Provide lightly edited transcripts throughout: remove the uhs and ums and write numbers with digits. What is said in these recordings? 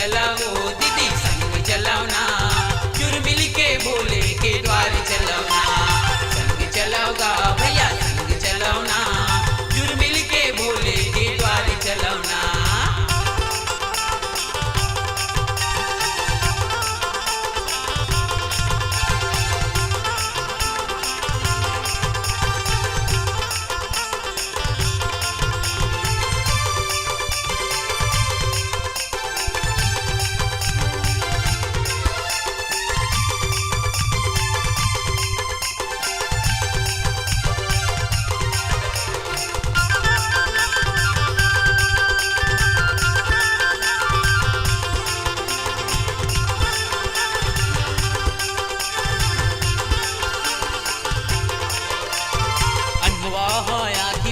चलाओ दीदी संग चलाओ ना, जुर मिल के भोले के द्वार चलाओ ना। संग चलाओगा भैया संग चलाओ ना, जुर मिल के भोले के द्वार चलाओ ना।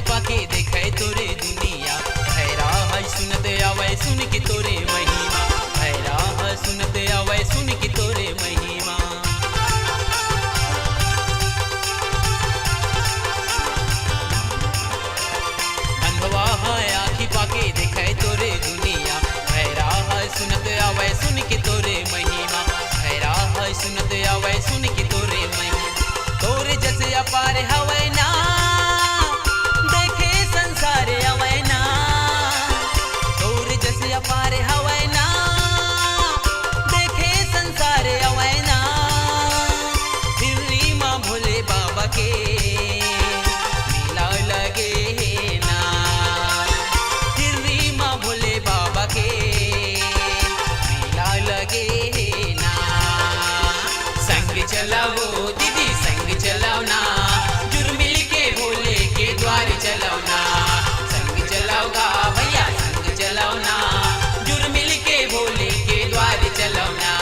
पाके देखे तोरे दुनिया भैरा है सुनते आवे सुन की तोरे महिमा, भैरा है सुनते आवे सुन की तोरे महिमा। अनभवा है आँखी पाके देखे तोरे दुनिया भैरा है सुनते आवे सुन की तोरे महिमा, भैरा है सुनते आवे सुन की तोरे महिमा। तोरे जैसे अपार हवे ना पारे हवै ना देखे संसार अवै ना, फिर माँ भोले बाबा के मेला लगे ना, फिर माँ भोले बाबा के मेला लगे ना। संग चलाओ दीदी संग चलाओ ना, जुर मिल के भोले के द्वार चलाओ ना। संग चलाओगा भैया संग चलाओ ना, जुर मिल के भोले के द्वार चलाओ ना।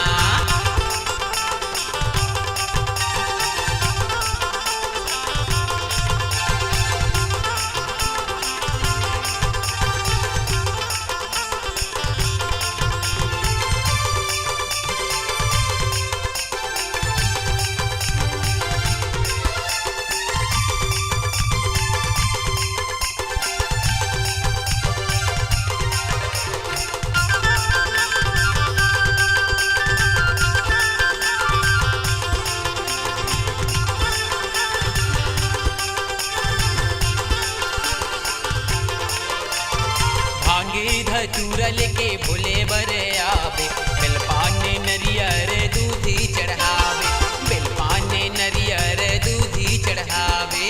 धतूरा लेके भोले बरे आवे, बेलपाने नरियर दूधी चढ़ावे, बेलपाने नरियर दूधी चढ़ावे।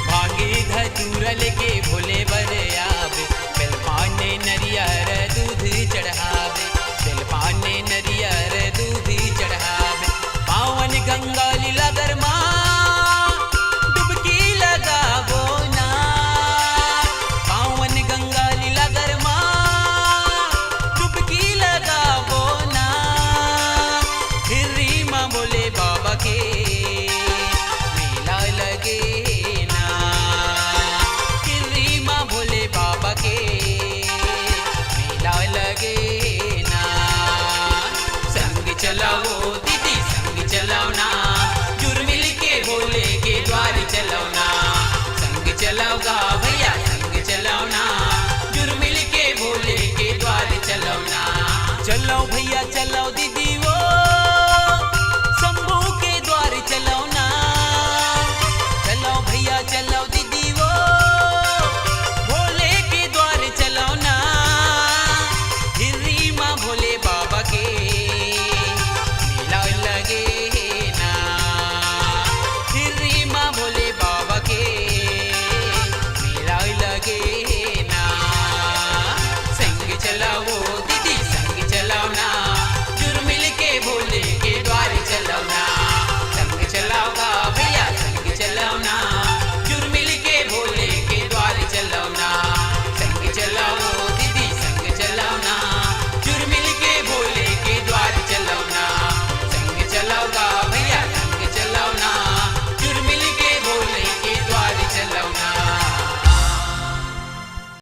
भांगे धतूरा लेके भोले बरे आवे, बेलपाने नरियर दूधी चढ़ावे, बेलपाने नरियर दूधी चढ़ावे। पावन गंगा लीला गरमा चलाओ दीदी संग चलाओ ना, जुर मिल के भोले के द्वार चलाओ ना। संग चलाओगा भैया संग चलाओ ना, जुर मिल के भोले के द्वार चलाओ ना। चलाओ भैया चलाओ दीदी